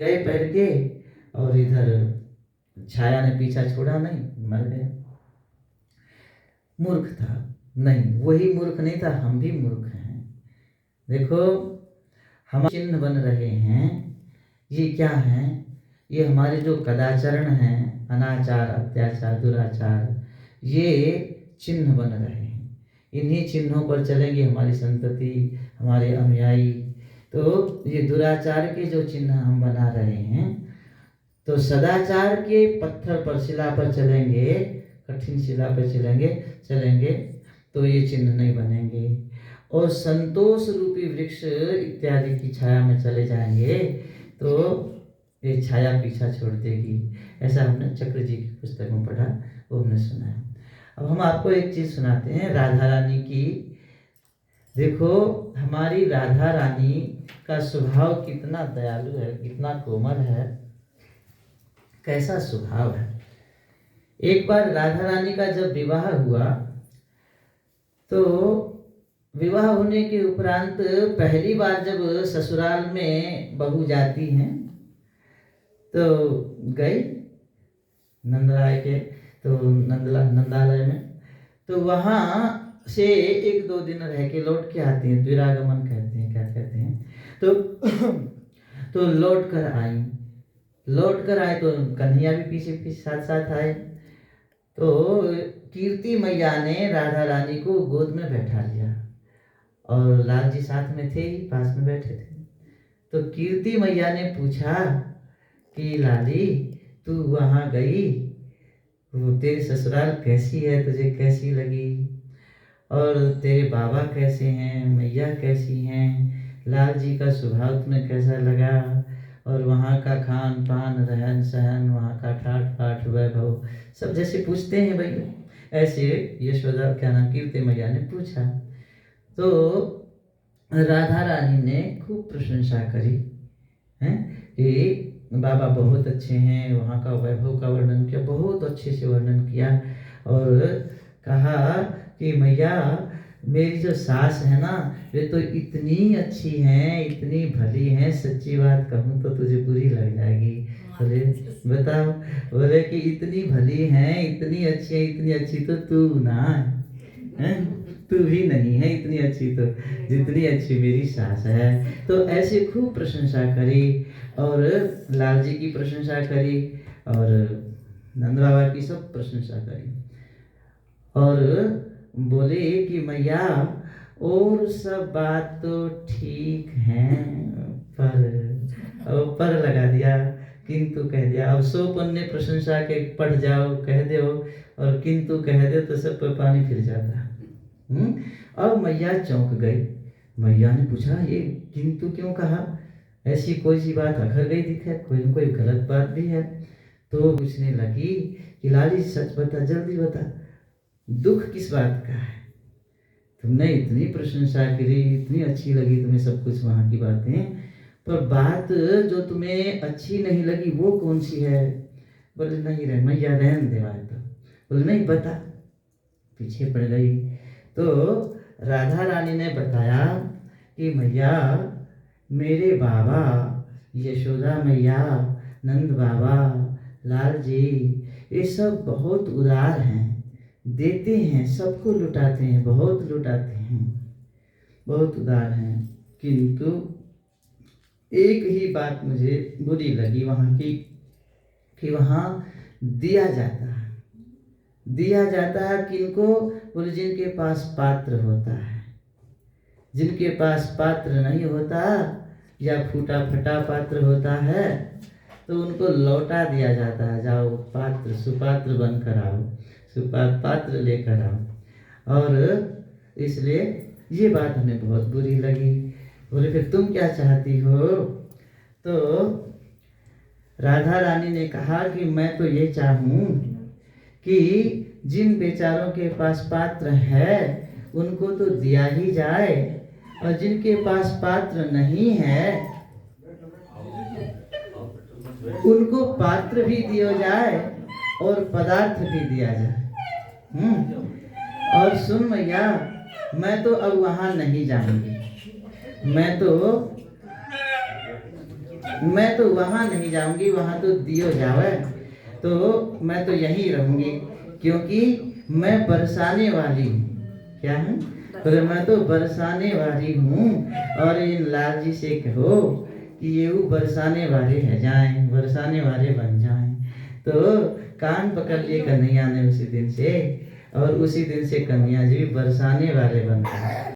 गए पैर के, और इधर छाया ने पीछा छोड़ा नहीं, मर गया। मूर्ख था? नहीं, वही मूर्ख नहीं था, हम भी मूर्ख हैं। देखो, हम चिन्ह बन रहे हैं, ये क्या है? ये हमारे जो कदाचरण हैं, अनाचार, अत्याचार, दुराचार, ये चिन्ह बन रहे हैं। इन्हीं चिन्हों पर चलेंगे हमारी संतति, हमारे अनुयायी। तो ये दुराचार के जो चिन्ह हम बना रहे हैं, तो सदाचार के पत्थर पर, शिला पर चलेंगे, कठिन शिला पर चलेंगे तो ये चिन्ह नहीं बनेंगे। और संतोष रूपी वृक्ष इत्यादि की छाया में चले जाएंगे तो ये छाया पीछा छोड़ देगी। ऐसा हमने चक्र जी की पुस्तक में पढ़ा, वो हमने सुना है। अब हम आपको एक चीज़ सुनाते हैं राधा रानी की। देखो, हमारी राधा रानी का स्वभाव कितना दयालु है, कितना कोमल है, कैसा स्वभाव है। एक बार राधा रानी का जब विवाह हुआ, तो विवाह होने के उपरांत पहली बार जब ससुराल में बहू जाती हैं, तो गई नंदराय के, तो नंदालय में, तो वहाँ से 1-2 दिन रह के लौट के आती हैं। द्विरागमन कहते हैं, क्या कहते हैं। तो लौट कर आए तो कन्हैया भी पीछे साथ साथ आए। तो कीर्ति मैया ने राधा रानी को गोद में बैठा लिया, और लाल जी साथ में थे ही, पास में बैठे थे। तो कीर्ति मैया ने पूछा कि लाली, तू वहाँ गई, वो तेरी ससुराल कैसी है, तुझे कैसी लगी, और तेरे बाबा कैसे हैं, मैया कैसी हैं, लाल जी का स्वभाव तुम्हें कैसा लगा, और वहाँ का खान पान, रहन सहन, वहाँ का ठाट बाट वैभव, सब जैसे पूछते हैं भाई, ऐसे यशोदा, क्या नाम, कीर्ति मैया ने पूछा। तो राधा रानी ने खूब प्रशंसा करी हैं कि बाबा बहुत अच्छे हैं, वहाँ का वैभव का वर्णन किया, बहुत अच्छे से वर्णन किया, और कहा कि मैया, मेरी जो सास है ना, वे तो इतनी अच्छी हैं, इतनी भली हैं, सच्ची बात कहूँ तो तुझे बुरी लग जाएगी। बोले बताओ, बोले कि इतनी भली हैं, इतनी अच्छी तो तू ना है, तू भी नहीं है इतनी अच्छी, तो जितनी अच्छी मेरी सास है। तो ऐसे खूब प्रशंसा करी, और लाल जी की प्रशंसा करी, और नंद बाबा की सब प्रशंसा करी, और बोले कि मैया, और सब बात तो ठीक है, पर लगा दिया, किंतु कह दिया। अब 100 पन्ने प्रशंसा के पढ़ जाओ, कह दो, और किंतु कह दो तो सब पर पानी फिर जाता। अब मैया चौंक गई। मैया ने पूछा, ये किंतु क्यों कहा, ऐसी कोई सी बात अखर गई दिखे, कोई न कोई गलत बात भी है। तो पूछने लगी कि लाली, सच बता, जल्दी बता, दुख किस बात का है, तुमने इतनी प्रशंसा करी, इतनी अच्छी लगी तुम्हें सब कुछ वहाँ की बातें, पर बात जो तुम्हें अच्छी नहीं लगी वो कौन सी है। बोले नहीं रहे मैया, रहन दे बात। बोले नहीं बता, पीछे पड़ गई। तो राधा रानी ने बताया कि मैया, मेरे बाबा, यशोदा मैया, नंद बाबा, लाल जी, ये सब बहुत उदार हैं, देते हैं, सबको लुटाते हैं, बहुत लुटाते हैं, बहुत उदार हैं। किंतु एक ही बात मुझे बुरी लगी वहाँ की, कि वहाँ दिया जाता है किनको, बोले जिनके पास पात्र होता है। जिनके पास पात्र नहीं होता, या फूटा फटा पात्र होता है, तो उनको लौटा दिया जाता है, जाओ पात्र सुपात्र बन कर आओ, पात्र लेकर आओ। और इसलिए ये बात हमें बहुत बुरी लगी। बोले फिर तुम क्या चाहती हो। तो राधा रानी ने कहा कि मैं तो ये चाहूँ कि जिन बेचारों के पास पात्र है उनको तो दिया ही जाए, और जिनके पास पात्र नहीं है उनको पात्र भी दिया जाए और पदार्थ भी दिया जाए। और सुन मैया, मैं तो अब वहाँ नहीं जाऊंगी, मैं तो मैं तो वहाँ नहीं जाऊंगी, वहाँ तो दियो जावे, तो मैं तो यहीं रहूंगी, क्योंकि मैं बरसाने वाली हूँ। क्या हूँ? बोले मैं तो बरसाने वाली हूँ। और इन लाल जी से कहो कि ये वो बरसाने वाले है जाएं, बरसाने वाले बन जाएं। तो कान पकड़ लिए कन्हैया ने उसी दिन से, और उसी दिन से कन्हैया जी बरसाने वाले बन गए।